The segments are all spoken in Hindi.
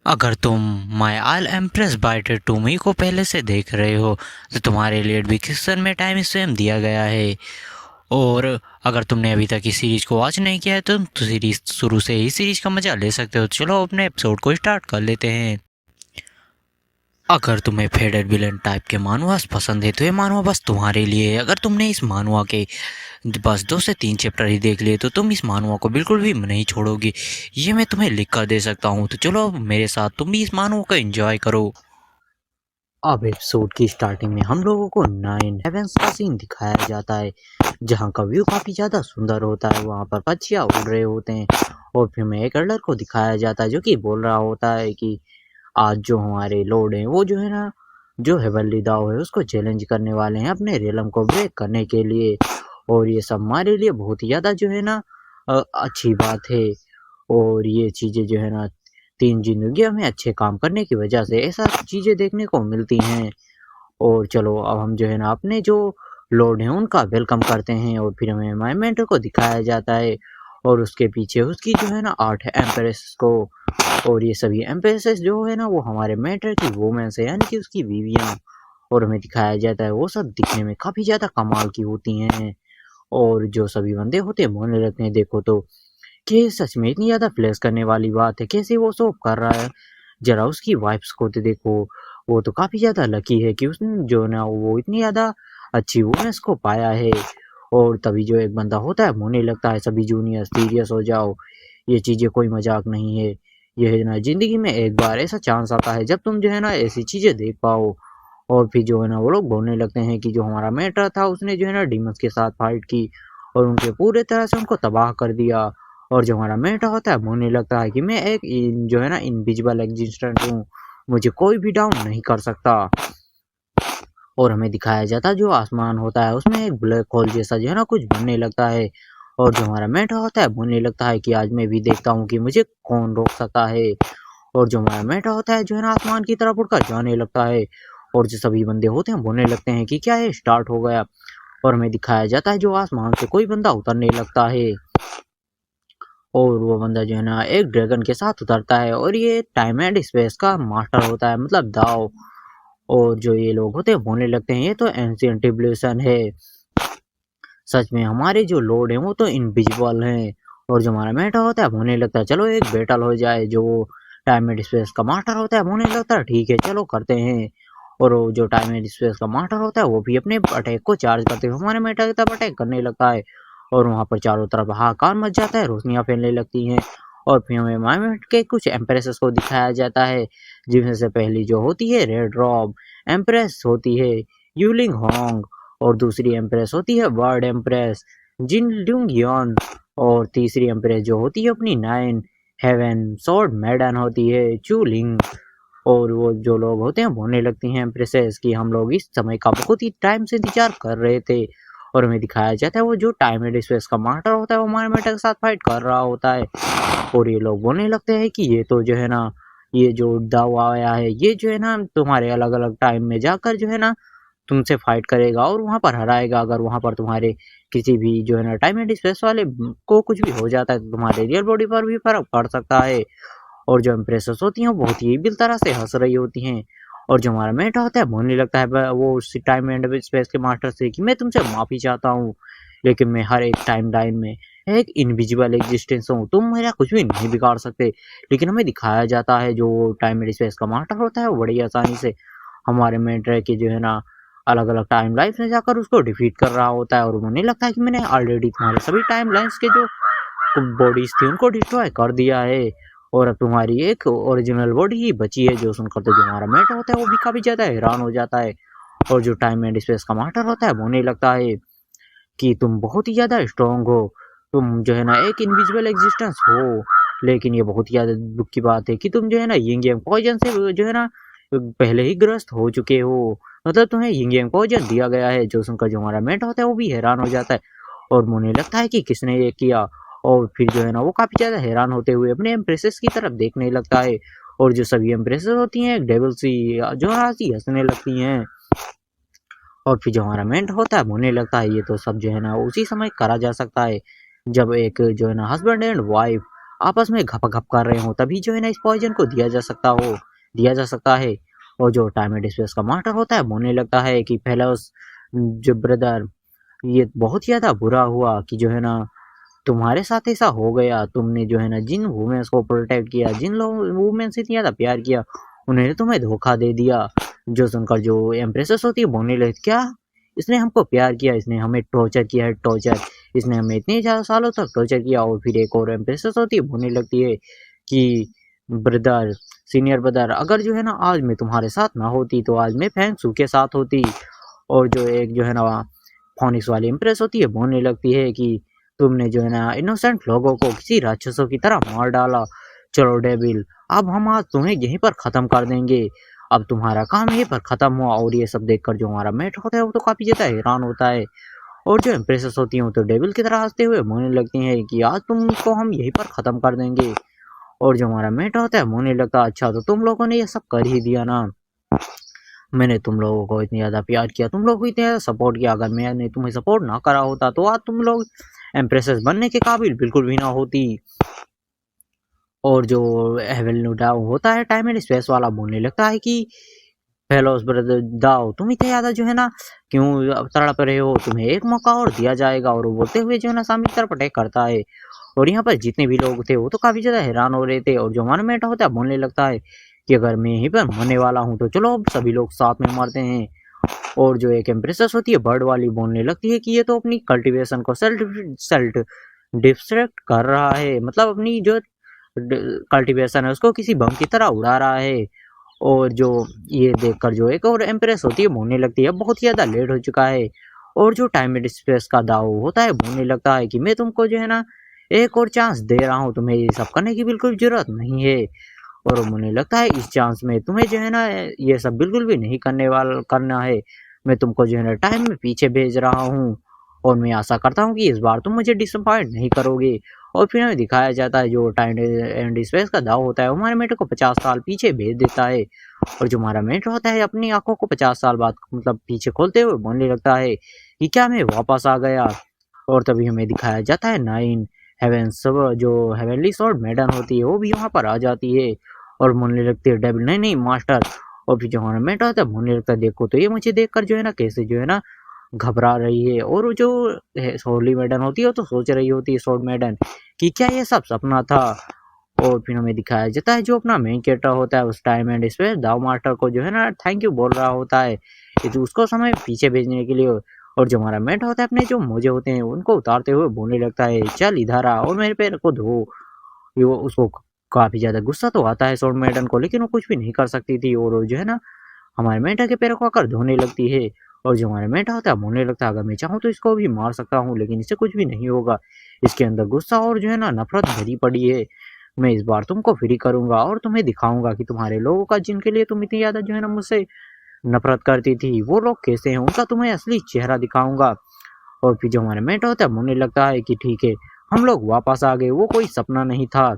अगर तुम माई आल एम्प्रेस बाइटर टूमी को पहले से देख रहे हो तो तुम्हारे लिए डिस्क्रिप्शन में टाइम स्टैम्प दिया गया है। और अगर तुमने अभी तक इस सीरीज को वॉच नहीं किया है तो सीरीज शुरू से ही सीरीज का मजा ले सकते हो। चलो अपने एपिसोड को स्टार्ट कर लेते हैं। अगर तुम्हें फेडेड विलन टाइप के मानवास पसंद है तो ये मानवा बस तुम्हारे लिए है। अगर तुमने इस मानवा के बस 2 से 3 चैप्टर ही देख लिए तो तुम इस मानवा को बिल्कुल भी नहीं छोड़ोगी, ये मैं तुम्हें लिख कर दे सकता हूँ। तो चलो अब मेरे साथ तुम भी इस मानवा को एंजॉय करो। अब एपिसोड की स्टार्टिंग में हम लोगों को 9 हेवेंस का सीन दिखाया जाता है, जहाँ का व्यू काफ़ी ज़्यादा सुंदर होता है। वहाँ पर पक्षियाँ उड़ रहे होते हैं और फिर में एक एल्डर को दिखाया जाता है जो कि बोल रहा होता है कि आज जो हमारे लॉर्ड हैं वो जो है ना, जो हेवनली दाव है उसको चैलेंज करने वाले हैं अपने रियलम को ब्रेक करने के लिए। और ये सब हमारे लिए बहुत ही ज़्यादा जो है ना अच्छी बात है। और ये चीज़ें जो है ना 3 ज़िंदगियों में अच्छे काम करने की वजह से ऐसा चीज़ें देखने को मिलती हैं। और चलो अब हम जो है ना अपने जो लॉर्ड हैं उनका वेलकम करते हैं और फिर हमें माय मेंटर को दिखाया जाता है और उसके पीछे उसकी जो है ना 8 एम्प्रेस को। और ये सभी एम्प्रेसेस जो है ना वो हमारे मेंटर की वुमेन्स है, यानी कि उसकी बीवियाँ। और हमें दिखाया जाता है वो सब दिखने में काफ़ी ज़्यादा कमाल की होती हैं। और जो सभी बंदे होते हैं बोलने लगते हैं देखो तो कि सच में इतनी ज़्यादा फ्लैश करने वाली बात है, कैसे वो सोप कर रहा है। ज़रा उसकी वाइफ्स को तो देखो, वो तो काफ़ी ज़्यादा लकी है कि उसने जो ना वो इतनी ज़्यादा अच्छी वुमेन्स को पाया है। और तभी जो एक बंदा होता है बोलने लगता है सभी जूनियर सीरियस हो जाओ, ये चीज़ें कोई मजाक नहीं है। ये है ना ज़िंदगी में एक बार ऐसा चांस आता है जब तुम जो है ना ऐसी चीज़ें देख पाओ। और फिर जो है ना वो लोग बोलने लगते हैं कि जो हमारा मेंटर था उसने जो है ना डीमंस के साथ फाइट की और उनके पूरे तरह से उनको तबाह कर दिया। और जो हमारा मेंटर होता है बोलने लगता है कि मैं एक जो है ना इनविजिबल एग्जिस्टेंट हूँ, मुझे कोई भी डाउन नहीं कर सकता। और हमें दिखाया जाता है जो आसमान होता है उसमें एक ब्लैक होल जैसा जो है ना कुछ बनने लगता है। और जो हमारा मेंटर होता है बोलने लगता है कि आज मैं भी देखता हूँ कि मुझे कौन रोक सकता है। और जो हमारा मेंटर होता है जो है ना आसमान की तरफ उड़कर जाने लगता है। और जो सभी बंदे होते हैं बोलने लगते हैं कि क्या ये स्टार्ट हो गया। और हमें दिखाया जाता है जो आसमान से कोई बंदा उतरने लगता है और वो बंदा जो है ना एक ड्रैगन के साथ उतरता है और ये टाइम एंड स्पेस का मास्टर होता है, मतलब दाव। और जो ये लोग होते हैं बोलने लगते हैं ये तो एंशिएंट इवोल्यूशन है, सच में हमारे जो लॉर्ड हैं वो तो इनविजिबल हैं। और जो हमारा मेटा होता है बोलने लगता है चलो एक बैटल हो जाए। जो टाइम एंड स्पेस का मास्टर होता है बोलने लगता है ठीक है चलो करते हैं। और वो जो टाइम एंड स्पेस का मास्टर होता है वो भी अपने अटैक को चार्ज करते हुए हमारे मेटा की तरफ अटैक करने लगता है। और वहाँ पर चारों तरफ हाहाकार मच जाता है, रोशनियाँ फैलने लगती हैं। और फिर हमें माइमेट के कुछ एम्प्रेसेस को दिखाया जाता है, जिनमें से पहली जो होती है रेड रॉब एम्प्रेस होती है यूलिंग होंग। और दूसरी एम्प्रेस होती है वर्ड एम्प्रेस जिन ल्यूंग यन। और तीसरी एम्प्रेस जो होती है अपनी 9 हेवन स्वॉर्ड मैडन होती है चूलिंग। और वो जो लोग होते हैं बोलने लगती हैं एम्प्रेसेस कि हम लोग इस समय का बहुत ही टाइम से इंतजार कर रहे थे। और हमें दिखाया जाता है वो जो टाइम एंड स्पेस का मास्टर होता है वो हमारे मेटा के साथ फाइट कर रहा होता है। और ये लोग बोलने लगते हैं कि ये तो जो है ना, ये जो दावा आया है ये जो है ना तुम्हारे अलग अलग टाइम में जाकर जो है ना तुमसे फाइट करेगा और वहाँ पर हराएगा। अगर वहाँ पर तुम्हारे किसी भी जो है ना टाइम एंड स्पेस वाले को कुछ भी हो जाता है तो तुम्हारे रियल बॉडी पर भी फर्क पड़ सकता है। और जो एम्प्रेसेस होती हैं वो बहुत ही बिल तरह से हंस रही होती हैं। और जो हमारा मेटा होता है बोलने लगता है वो उस टाइम एंड स्पेस के मास्टर से कि मैं तुमसे माफ़ी चाहता हूँ, लेकिन मैं हर एक टाइम लाइन में एक इनविजिबल एग्जिस्टेंस हूँ, तुम मेरा कुछ भी नहीं बिगाड़ सकते। लेकिन हमें दिखाया जाता है जो टाइम एंड स्पेस का मास्टर होता है वो बड़ी आसानी से हमारे मेंटर के जो है ना अलग अलग टाइम लाइफ में जाकर उसको डिफीट कर रहा होता है। और उन्हें लगता है कि मैंने ऑलरेडी तुम्हारे सभी टाइम लाइन्स के जो बॉडीज थी उनको डिस्ट्रॉय कर दिया है और अब तुम्हारी एक ओरिजिनल बॉडी ही बची है। जो सुनकर तो जो हमारा मेंटर होता है वो भी काफी ज्यादा हैरान हो जाता है। और जो टाइम एंड स्पेस का मास्टर होता है वो उन्हें लगता है कि तुम बहुत ही ज़्यादा स्ट्रांग हो, तुम जो है ना एक इनविजिबल एग्जिस्टेंस हो। लेकिन ये बहुत ही ज़्यादा दुख की बात है कि तुम जो है ना यिंग यांग पॉइजन से जो है ना पहले ही ग्रस्त हो चुके हो, मतलब तुम्हें यिंग यांग पॉइजन दिया गया है। जो सुनकर जो हमारा मेट होता है वो भी हैरान हो जाता है और मुझे लगता है कि किसने ये किया। और फिर जो है ना वो काफ़ी ज़्यादा हैरान होते हुए अपने एम्प्रेसेस की तरफ देखने लगता है। और जो सभी एम्प्रेसेस होती हैं एक डेविल सी जो हंसी हंसने लगती हैं। और फिर जो हमारा मेंट होता है होने लगता है ये तो सब जो है ना उसी समय करा जा सकता है जब एक जो है ना हस्बैंड एंड वाइफ आपस में घप-घप कर रहे हों, तभी जो है ना इस पॉइज़न को दिया जा सकता है। और जो टाइम एंड स्पेस का मास्टर होता है बोलने लगता है कि फेलोज़ जो ब्रदर, ये बहुत ज़्यादा बुरा हुआ कि जो है ना तुम्हारे साथ ऐसा हो गया। तुमने जो है ना जिन वुमेन्स को प्रोटेक्ट किया, जिन लोग वुमेन से इतना ज़्यादा प्यार किया, उन्होंने तुम्हें धोखा दे दिया। जो सुनकर जो एम्प्रेसेस होती है बोलने लगी, क्या? इसने हमको प्यार किया, इसने हमें टॉर्चर किया है, टॉर्चर। इसने हमें इतने ज़्यादा सालों तक टॉर्चर किया। और फिर एक और एम्प्रेसेस होती है बोलने लगती है कि ब्रदर, सीनियर ब्रदर, अगर जो है ना आज मैं तुम्हारे साथ ना होती तो आज मैं फेंगशू के साथ होती। और जो एक जो है ना फोनिक्स वाली इम्प्रेस होती है बोलने लगती है कि तुमने जो है ना इनोसेंट लोगों को किसी राक्षसों की तरह मार डाला। चलो डेविल, अब हम आज तुम्हें यहीं पर ख़त्म कर देंगे। अब तुम्हारा काम यहीं पर ख़त्म हुआ। और ये सब देखकर जो हमारा मेट होता है वो तो काफ़ी ज़्यादा हैरान होता है। और जो एम्प्रेसेस होती हैं वो तो डेविल की तरह हँसते हुए बोलने लगती हैं कि आज तुमको हम यहीं पर ख़त्म कर देंगे। और जो हमारा मेट होता है बोलने लगता है, अच्छा तो तुम लोगों ने ये सब कर ही दिया ना। मैंने तुम लोगों को इतना ज़्यादा प्यार किया, तुम लोग को इतना ज़्यादा सपोर्ट किया। अगर मैंने तुम्हें सपोर्ट ना करा होता तो आज तुम लोग एम्प्रेसेस बनने के काबिल बिल्कुल भी ना होती। और जो हेवल डाउ होता है टाइम एंड स्पेस वाला बोलने लगता है कि हेलो ब्रदर दाओ, तुम इतना ज़्यादा जो है ना क्यों तड़प रहे हो, तुम्हें एक मौका और दिया जाएगा। और वो बोलते हुए जो है ना सामने की तरफ अटैक करता है। और यहाँ पर जितने भी लोग थे वो तो काफ़ी ज़्यादा हैरान हो रहे थे। और जो हमारा मेटा होता है बोलने लगता है कि अगर मैं यहीं पर मरने वाला हूँ तो चलो अब सभी लोग साथ में मरते हैं। और जो एक एम्प्रेसेस होती है बर्ड वाली बोलने लगती है कि ये तो अपनी कल्टीवेशन को सेल्फ डिस्ट्रैक्ट कर रहा है, मतलब अपनी जो कल्टीवेशन है उसको किसी बम की तरह उड़ा रहा है। और जो ये देखकर जो एक और एम्प्रेस होती है बोलने लगती है बहुत ही ज़्यादा लेट हो चुका है। और जो टाइम एंड स्पेस का दाव होता है बोलने लगता है कि मैं तुमको जो है ना एक और चांस दे रहा हूँ, तुम्हें ये सब करने की बिल्कुल जरूरत नहीं है। और मुझे लगता है इस चांस में तुम्हें जो है ना ये सब बिल्कुल भी नहीं करना है। मैं तुमको जो है ना टाइम में पीछे भेज रहा हूँ। और मैं आशा करता हूँ कि इस बार तुम मुझे डिसअपॉइंट नहीं करोगे। और फिर हमें दिखाया जाता है जो टाइम एंड स्पेस का दाव होता है वो हमारे मेटे को 50 साल पीछे भेज देता है। और जो हमारा मेट होता है अपनी आंखों को 50 साल बाद मतलब पीछे खोलते हुए बोलने लगता है कि क्या मैं वापस आ गया। और तभी हमें दिखाया जाता है नाइन हेवन सब जो हेवनली स्वॉर्ड मैडम होती है वो भी वहाँ पर आ जाती है। और बोलने लगती है डेविल, नहीं नहीं मास्टर। और फिर जो हमारा मेट होता है बोलने लगता है देखो तो ये मुझे देखकर जो है ना कैसे जो है ना घबरा रही है। और वो जो सोली मैडम होती है वो तो सोच रही होती है स्वॉर्ड मैडम कि क्या ये सब सपना था। और फिर हमें दिखाया जाता है जो अपना मेन कैरेक्टर होता है उस टाइम एंड स्पेस दाव मास्टर को जो है ना थैंक यू बोल रहा होता है कि उसको समय पीछे भेजने के लिए। और जो हमारा मेट होता है अपने जो मोजे होते हैं उनको उतारते हुए बोलने लगता है चल इधर आ और मेरे पैर को धो। वो उसको काफी ज्यादा गुस्सा तो आता है स्वॉर्ड मैडम को, लेकिन वो कुछ भी नहीं कर सकती थी। और वो जो है ना हमारे मेंढा के पैरों को आकर धोने लगती है। और जो हमारा मेंढा होता है बोलने लगता है अगर मैं चाहूँ तो इसको भी मार सकता हूँ, लेकिन इससे कुछ भी नहीं होगा। इसके अंदर गुस्सा और जो है ना नफरत भरी पड़ी है। मैं इस बार तुमको फ्री करूंगा और तुम्हें दिखाऊंगा कि तुम्हारे लोगों का जिनके लिए तुम इतनी ज्यादा जो है ना मुझसे नफरत करती थी वो लोग कैसे हैं, उनका तुम्हें असली चेहरा दिखाऊंगा। और फिर जो हमारा मेंढा होता है बोलने लगता है कि ठीक है, हम लोग वापस आ गए, वो कोई सपना नहीं था।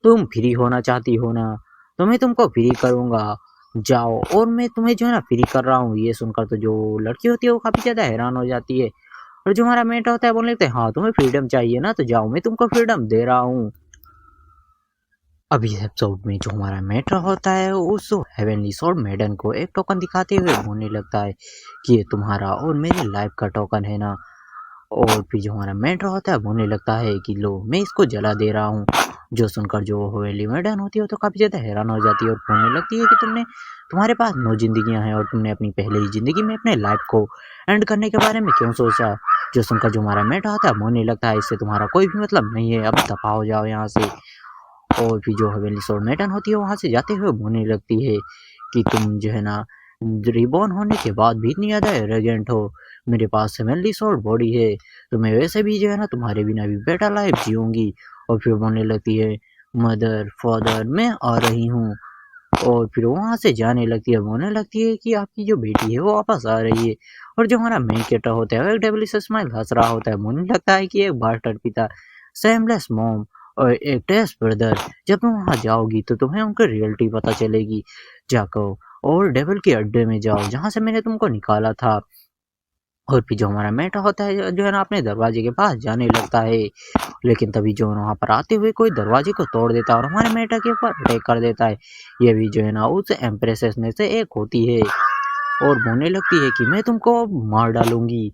तुम फ्री होना चाहती हो ना, तो मैं तुमको फ्री करूंगा, जाओ। और मैं तुम्हें जो है ना फ्री कर रहा हूँ। ये सुनकर तो जो लड़की होती है वो काफी ज्यादा हैरान हो जाती है। और जो हमारा मेट होता है बोलने लगता है हाँ तुम्हें फ्रीडम चाहिए ना, तो जाओ मैं तुमको फ्रीडम दे रहा हूँ। अभी एपिसोड में जो हमारा मेट्रो होता है उस हेवनली स्वॉर्ड मैडम को एक टोकन दिखाते हुए बोलने लगता है कि ये तुम्हारा और मेरी लाइफ का टोकन है ना। और फिर जो हमारा मेट्रो होता है बोलने लगता है कि लो मैं इसको जला दे रहा हूँ। जो सुनकर जो हवेली मैडम होती है तो काफ़ी ज़्यादा हैरान हो जाती है और बोलने लगती है कि तुम्हारे पास 9 जिंदगियां हैं और तुमने अपनी पहले ही जिंदगी में अपने लाइफ को एंड करने के बारे में क्यों सोचा। जो सुनकर जो हमारा मेट्रो होता है बोलने लगता है इससे तुम्हारा कोई भी मतलब नहीं है, अब दफा हो जाओ यहाँ से। और फिर जो हवेली स्वॉर्ड मैडम होती है वहाँ से जाते हुए बोलने लगती है कि तुम जो है ना रिबॉर्न होने के बाद भी इतनी ज़्यादा एरोगेंट हो। मेरे पास हेवनली स्वॉर्ड बॉडी है तो मैं वैसे भी जो है ना तुम्हारे बिना भी बेटर लाइफ जीऊंगी। और फिर बोलने लगती है मदर फादर मैं आ रही हूँ। और फिर वहाँ से जाने लगती है, बोलने लगती है कि आपकी जो बेटी है वो वापस आ रही है। और जो हमारा मेन कैरेक्टर होता है वो एक डेविलिश स्माइल हंस रहा होता है, बोलने लगता है कि एक बास्टर्ड पिता, सेमलेस मॉम और एक टेस्ट ब्रदर, जब तुम वहाँ जाओगी तो तुम्हें उनकी रियलिटी पता चलेगी। जाकर और डेविल के अड्डे में जाओ जहाँ से मैंने तुमको निकाला था। और फिर जो हमारा मेटा होता है जो है ना अपने दरवाजे के पास जाने लगता है, लेकिन तभी जो है ना वहाँ पर आते हुए कोई दरवाजे को तोड़ देता है और हमारे मेटा के ऊपर अटैक कर देता है। ये भी जो है ना उस एम्प्रेसेस में से एक होती है और बोलने लगती है कि मैं तुमको मार डालूंगी।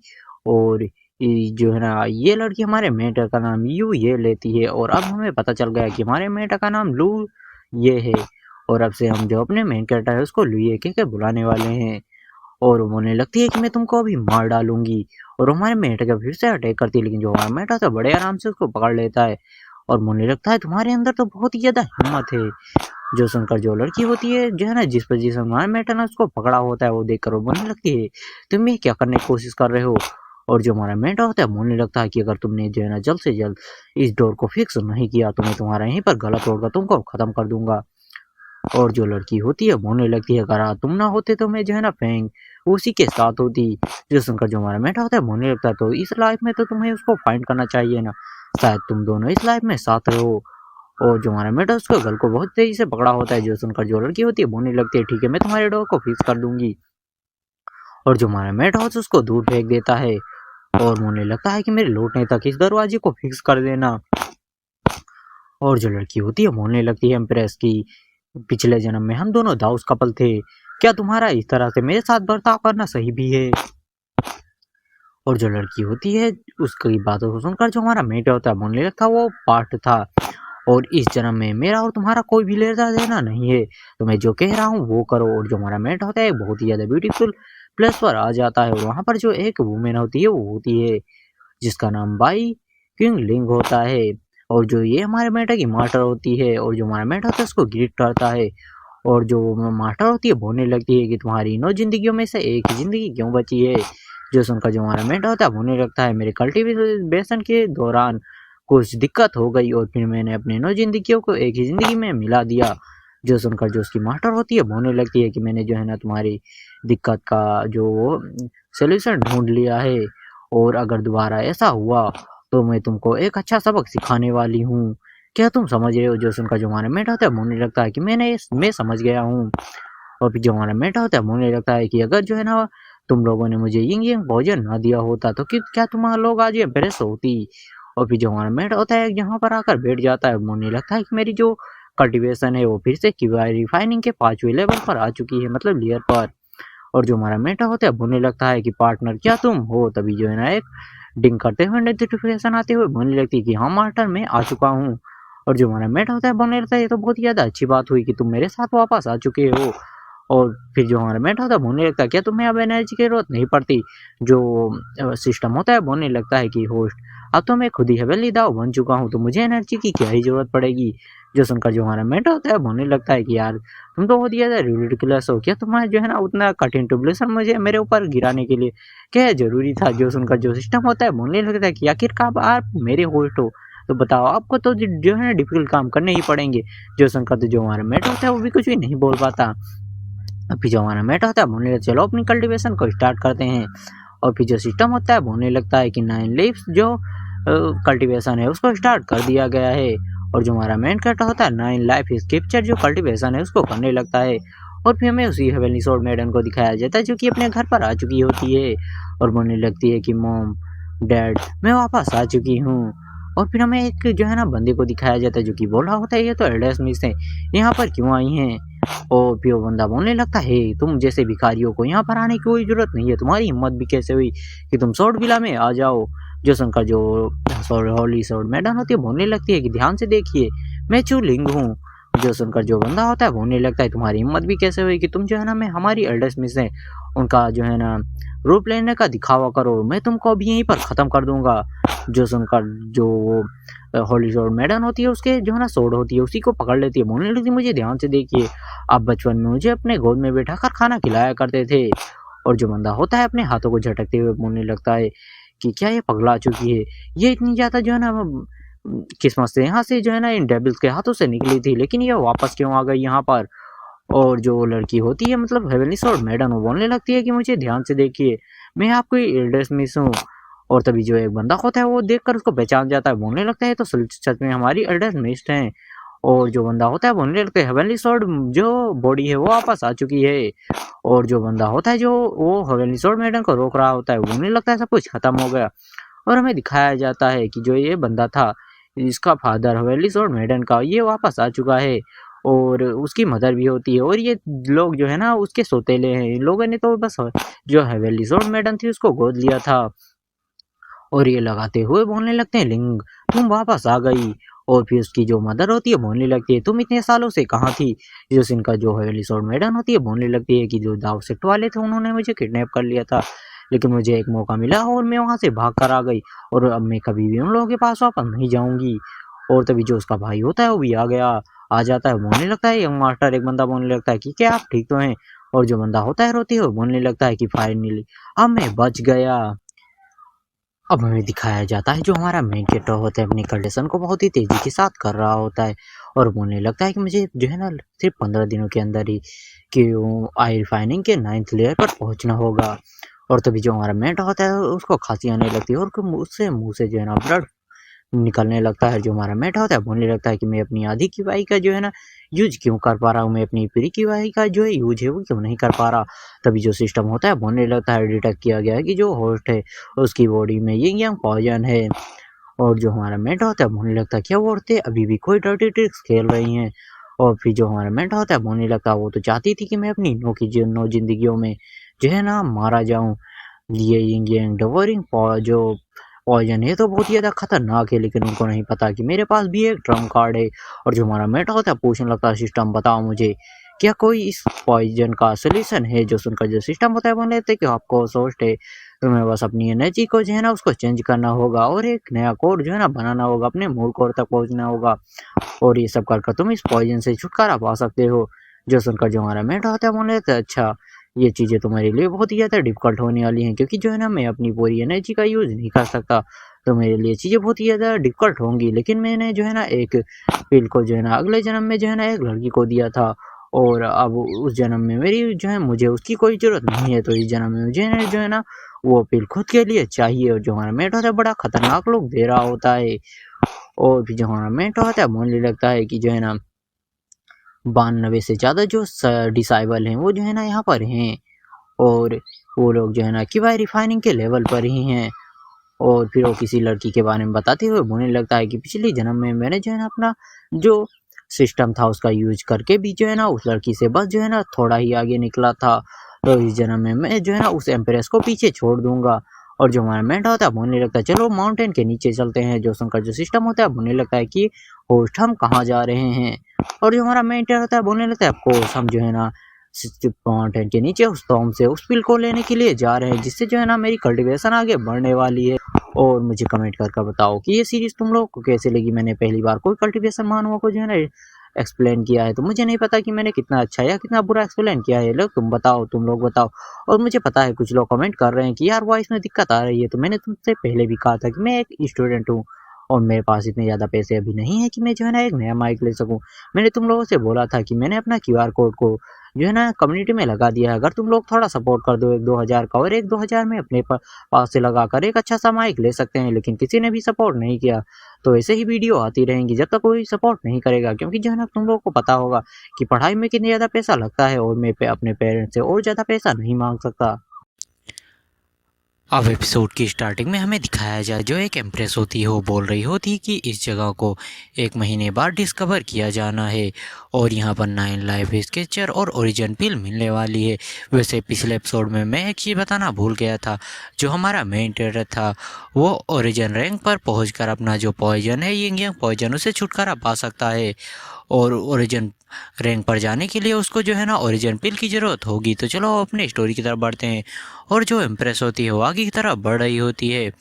और जो है ना ये लड़की हमारे मेटा का नाम यू ये लेती है और अब हमें पता चल गया कि हमारे मेटा का नाम लू ये है। और अब से हम जो अपने मेन कैरेक्टर है उसको लुए के बुलाने वाले हैं। और वो बोलने लगती है कि मैं तुमको अभी मार डालूंगी। और हमारे मेटा का फिर से अटैक करती है, लेकिन जो हमारा मेटा था बड़े आराम से उसको पकड़ लेता है और बोलने लगता है तुम्हारे अंदर तो बहुत ही ज्यादा हिम्मत है। जो सुनकर जो लड़की होती है जो है ना जिस हमारे मेटा ने उसको पकड़ा होता है वो देखकर वो बोलने लगती है तुम ये क्या करने की कोशिश कर रहे हो। और जो हमारा मेटा होता है बोलने लगता है कि अगर तुमने जो है ना जल्द से जल्द इस डोर को फिक्स नहीं किया तो मैं तुम्हारा यहीं पर गला तोड़कर तुमको खत्म कर दूंगा। और जो लड़की होती है बोलने लगती है अगर तुम ना होते तो मैं जो है ना फेंग उसी के साथ होती। जो सुनकर जो हमारा मेटा होता है बोलने लगता है तो इस लाइफ में तो तुम्हें उसको फाइंड करना चाहिए ना, शायद तुम दोनों इस लाइफ में साथ रहो। और जो हमारा मेटा उसके गल को बहुत तेजी से पकड़ा होता है। जो सुनकर जो लड़की होती है बोलने लगती है ठीक है मैं तुम्हारे डोर को फिक्स कर दूंगी। और जो हमारा मेटा होता है उसको दूर फेंक देता है और बोलने लगता है कि मेरे लौटने तक इस दरवाजे को फिक्स कर देना। और जो लड़की होती है बोलने लगती है एम्प्रेस की पिछले जन्म में हम दोनों दाऊस कपल थे, क्या तुम्हारा इस तरह से मेरे साथ बर्ताव करना सही भी है। और जो लड़की होती है उसकी बातों को सुनकर जो हमारा मेट होता है बोलने लगता वो पार्ट था और इस जन्म में मेरा और तुम्हारा कोई भी लेना देना नहीं है, तो मैं जो कह रहा हूँ वो करो। और जो हमारा मेट होता है बहुत ही ज्यादा ब्यूटीफुल प्लेस पर आ जाता है और वहां पर जो एक वुमेन होती है वो होती है जिसका नाम बाई किंग लिंग होता है। और जो ये हमारे मेटा की मास्टर होती है और जो हमारा मेटा होता है उसको ग्रीट करता है। और जो मास्टर होती है बोलने लगती है कि तुम्हारी 9 जिंदगियों में से एक ही जिंदगी क्यों बची है। जो सुनकर जो हमारा मेंढा होता है बोलने लगता है मेरे कल्टीवेशन के दौरान कुछ दिक्कत हो गई और फिर मैंने अपनी 9 जिंदगियों को एक ही जिंदगी में मिला दिया। जो सुनकर जो उसकी मास्टर होती है बोलने लगती है कि मैंने जो है ना तुम्हारी दिक्कत का जो सोल्यूशन ढूंढ लिया है और अगर दोबारा ऐसा हुआ तो मैं तुमको एक अच्छा सबक सिखाने वाली हूँ, क्या तुम समझ रहे हो। जो सुनकर जो हमारा मेंढा होता है बोलने लगता है कि मैं समझ गया हूँ। और फिर जो हमारा मेंढा होता है बोलने लगता है कि अगर जो है ना तुम लोगों ने मुझे यिंग यंग भोजन ना दिया होता तो क्या तुम लोग आज ये बेरस होती। और फिर जो हमारा मेंढा होता है यहाँ पर आकर बैठ जाता है बोलने लगता है कि मेरी जो कल्टीवेशन है वो फिर से रिफाइनिंग के 5वें लेवल पर आ चुकी है, मतलब लेयर पर। और जो हमारा मेंढा होता है बोलने लगता है कि पार्टनर क्या तुम हो। तभी जो है ना एक डिंग करते हुए नोटिफिकेशन आते हुए बोलने लगती है कि हाँ मास्टर मैं आ चुका हूँ। और जो हमारा मेट होता है बोलने लगता है ये तो बहुत ही ज्यादा अच्छी बात हुई कि तुम मेरे साथ वापस आ चुके हो। और फिर जो हमारा मेट होता है बोलने लगता है क्या तुम्हें अब एनर्जी की जरूरत नहीं पड़ती। जो सिस्टम होता है बोलने लगता है कि होस्ट अब तो मैं खुद ही हवेली दाव बन चुका हूँ तो मुझे एनर्जी की क्या ही जरूरत पड़ेगी। जो सुनकर जो हमारा मेट होता है बोलने लगता है कि यार तुम तो बहुत ही ज्यादा रिडिकुलस हो, क्या तुम्हारा जो है ना उतना कठिन ट्यूबलेशन मुझे मेरे ऊपर गिराने के लिए क्या जरूरी था। जो सुनकर जो सिस्टम होता है बोलने लगता है कि आखिरकार आप मेरे होस्ट हो तो बताओ आपको तो जो है ना डिफिकल्ट काम करने ही पड़ेंगे। जो सुनकर तो जो हमारा मेट होता है वो भी कुछ भी नहीं बोल पाता। फिर जो हमारा मेट होता है बोलने लगता है चलो अपनी कल्टीवेशन को स्टार्ट करते हैं। और फिर जो सिस्टम होता है बोलने लगता है कि 9 लीव्स जो कल्टीवेशन है उसको स्टार्ट कर दिया गया है। और जो हमारा मेन कैरेक्टर होता है 9 लाइफ स्क्रिप्चर जो कल्टीवेशन है उसको करने लगता है। और फिर हमें उसी हेवनली स्वॉर्ड मैडम को दिखाया जाता है जो कि अपने घर पर आ चुकी होती है और बोलने लगती है कि मॉम डैड मैं वापस आ चुकी हूँ। और फिर हमें एक जो है ना बंदे को दिखाया जाता है जो कि बोल रहा होता है ये तो एल्डर्स मिस है, यहाँ पर क्यों आई हैं। और फिर वो बंदा बोलने लगता है तुम जैसे भिखारियों को यहाँ पर आने की कोई जरूरत नहीं है, तुम्हारी हिम्मत भी कैसे हुई कि तुम शॉर्ट विला में आ जाओ। जो सुनकर जो हॉली शॉर्ट मैडम होती है बोलने लगती है कि ध्यान से देखिए मैं चूलिंग हूँ। जो सुनकर जो बंदा होता है बोलने लगता है तुम्हारी हिम्मत भी कैसे हुई कि तुम जो है ना मैं हमारी एल्डर्स मिस है उनका जो है ना रूप लेने का दिखावा करो, मैं तुमको अभी यहीं पर खत्म कर दूंगा। जो सुनकर जो हॉली शॉर्ट मैडम होती है उसके जो है ना सोड होती है उसी को पकड़ लेती है, बोलने लगती है मुझे ध्यान से देखिए आप बचपन में मुझे अपने गोद में बैठा कर खाना खिलाया करते थे। और जो बंदा होता है अपने हाथों को झटकते हुए बोलने लगता है कि क्या ये पगला चुकी है, ये इतनी ज्यादा जो है ना किस्मत से यहाँ से जो है ना इन डेविल्स के हाथों से निकली थी लेकिन ये वापस क्यों आ गई यहाँ पर। और जो लड़की होती है मतलब हेवनली स्वॉर्ड मैडम वो बोलने लगती है कि मुझे ध्यान से देखिए मैं आपकी एल्डर्स मिस हूँ। और तभी जो एक बंदा होता है वो देखकर उसको पहचान जाता है, बोलने लगता है तो सच में हमारी एल्डर्स मिस हैं। और जो बंदा होता है बोलने लगता है हेवनली स्वॉर्ड जो बॉडी है वो वापस आ चुकी है। और जो बंदा होता है जो वो हेवनली स्वॉर्ड मैडम को रोक रहा होता है, बोलने लगता है सब कुछ खत्म हो गया। और हमें दिखाया जाता है कि जो ये बंदा था, इसका फादर हेवनली स्वॉर्ड मैडम का, ये वापस आ चुका है और उसकी मदर भी होती है। और ये लोग जो है ना उसके सौतेले हैं। इन लोगों ने तो बस जो हेवनली स्वॉर्ड मैडम थी उसको गोद लिया था। और ये लगाते हुए बोलने लगते हैं लिंग तुम वापस आ गई। और फिर उसकी जो मदर होती है बोलने लगती है तुम इतने सालों से कहाँ थी। जो इनका जो है रिसोर्ट मैडम होती है बोलने लगती है कि जो दाव सेक्ट वाले थे उन्होंने मुझे किडनैप कर लिया था, लेकिन मुझे एक मौका मिला और मैं वहाँ से भाग कर आ गई और अब मैं कभी भी उन लोगों के पास वापस नहीं जाऊंगी। और तभी जो उसका भाई होता है वो भी आ जाता है। बोलने लगता है यंग मास्टर, एक बंदा बोलने लगता है कि क्या आप ठीक तो हैं। और जो बंदा होता है रोती है वो बोलने लगता है कि फाइनली अब मैं बच गया। अब हमें दिखाया जाता है जो हमारा मेन कैरेक्टर होता है अपनी कंडीशन को बहुत ही तेजी के साथ कर रहा होता है और बोलने लगता है कि मुझे जो है ना सिर्फ 15 दिनों के अंदर ही कि आई रिफाइनिंग के 9th लेयर पर पहुंचना होगा। और तभी जो हमारा मेंट होता है उसको खांसी आने लगती है और उससे मुंह से जो है ना ब्लड निकलने लगता है। जो हमारा मेट होता है बोलने लगता है कि मैं अपनी आधी की वाई का जो है ना यूज क्यों कर पा रहा हूँ, मैं अपनी पूरी की वाई का जो है यूज है वो क्यों नहीं कर पा रहा। तभी जो सिस्टम होता है बोलने लगता है डिटेक्ट किया गया है कि जो होस्ट है उसकी बॉडी में यंग पॉइजन है। और जो हमारा मेट होता है बोलने लगता है क्या वो औरतें अभी भी कोई डर्टी ट्रिक्स खेल रही हैं। और फिर जो हमारा मेट होता है बोलने लगता है वो तो चाहती थी कि मैं अपनी नौ जिंदगियों में जो है ना मारा जाऊं। ये यंग डवरिंग जो पॉइजन है तो बहुत ही ज़्यादा खतरनाक है, लेकिन उनको नहीं पता कि मेरे पास भी एक ट्रम्प कार्ड है। और जो हमारा मेटा होता है पूछने लगता है सिस्टम बताओ मुझे क्या कोई इस पॉइजन का सोल्यूशन है। जो सुनकर जो सिस्टम होता है बोल लेते कि आपको सोच है तुम्हें बस अपनी एनर्जी को जो है ना उसको चेंज करना होगा और एक नया कोड जो है ना बनाना होगा, अपने मूल कोड तक पहुंचना होगा और ये सब कर तुम इस पॉइजन से छुटकारा पा सकते हो। जो सुनकर जो हमारा मेटा होता है बोल लेते अच्छा ये चीज़ें तुम्हारे लिए बहुत ही ज़्यादा डिफ़िकल्ट होने वाली हैं, क्योंकि जो है ना मैं अपनी पूरी एनर्जी का यूज़ नहीं कर सकता, तो मेरे लिए चीज़ें बहुत ही ज़्यादा डिफ़िकल्ट होंगी। लेकिन मैंने जो है ना एक पिल को जो है ना अगले जन्म में जो है ना एक लड़की को दिया था और अब उस जन्म में मेरी जो है मुझे उसकी कोई ज़रूरत नहीं है, तो इस जन्म में मुझे जो है ना वो पिल खुद के लिए चाहिए। और जो हमारा मेट होता है बड़ा खतरनाक लोग दे रहा होता है। और फिर जो हमारा मेट होता है बोलने लगता है कि जो है ना 92 से ज़्यादा जो डिसाइबल हैं वो जो है ना यहाँ पर हैं और वो लोग जो है ना क्यूआई रिफाइनिंग के लेवल पर ही हैं। और फिर वो किसी लड़की के बारे में बताते हुए बोलने लगता है कि पिछले जन्म में मैंने जो है ना अपना जो सिस्टम था उसका यूज करके भी जो है ना उस लड़की से बस जो है ना थोड़ा ही आगे निकला था, तो इस जन्म में मैं जो है ना उस एम्प्रेस को पीछे छोड़ दूंगा। और जो हमारा मेंट होता है बोलने लगता है चलो माउंटेन के नीचे चलते हैं। जो उनका जो सिस्टम होता है बोलने लगता है कि होस्ट हम कहाँ जा रहे हैं। और जो हमारा मेंटर होता है बोलने लगता है ऑफकोर्स हम जो है ना माउंटेन के नीचे उस टॉम से उस पिल को लेने के लिए जा रहे हैं, जिससे जो है ना मेरी कल्टीवेशन आगे बढ़ने वाली है। और मुझे कमेंट करके बताओ कि ये सीरीज तुम लोग को कैसे लगी। मैंने पहली बार कोई कल्टीवेशन मानुआ को जो है ना एक्सप्लेन किया है, तो मुझे नहीं पता कि मैंने कितना अच्छा या कितना बुरा एक्सप्लेन किया है। लोग तुम लोग बताओ। और मुझे पता है कुछ लोग कमेंट कर रहे हैं कि यार वॉइस में दिक्कत आ रही है, तो मैंने तुमसे पहले भी कहा था कि मैं एक स्टूडेंट हूँ और मेरे पास इतने ज़्यादा पैसे अभी नहीं है कि मैं जो है ना एक नया माइक ले सकूँ। मैंने तुम लोगों से बोला था कि मैंने अपना क्यूआर कोड को जो है ना कम्युनिटी में लगा दिया है। अगर तुम लोग थोड़ा सपोर्ट कर दो 1-2 हज़ार का, और 1-2 हज़ार में अपने पास से लगा कर एक अच्छा सा माइक ले सकते हैं, लेकिन किसी ने भी सपोर्ट नहीं किया। तो ऐसे ही वीडियो आती रहेंगी जब तक कोई सपोर्ट नहीं करेगा, क्योंकि जो है ना तुम लोगों को पता होगा कि पढ़ाई में कितना ज़्यादा पैसा लगता है और मैं अपने पेरेंट्स से और ज़्यादा पैसा नहीं मांग सकता। अब एपिसोड की स्टार्टिंग में हमें दिखाया जाए जो एक एम्प्रेस होती है वो बोल रही होती कि इस जगह को 1 महीने बाद डिस्कवर किया जाना है और यहाँ पर 9 लाइफ स्केचर और ओरिजिन पिल मिलने वाली है। वैसे पिछले एपिसोड में मैं एक चीज़ बताना भूल गया था, जो हमारा मेन कैरेक्टर था वो ओरिजिन रैंक पर पहुँच अपना जो पॉइजन है यंग पॉइजन उसे छुटकारा पा सकता है और ओरिजिन रैंक पर जाने के लिए उसको जो है ना ओरिजिन पिल की ज़रूरत होगी। तो चलो अपने स्टोरी की तरफ बढ़ते हैं। और जो इम्प्रेस होती है वो आगे की तरफ बढ़ रही होती है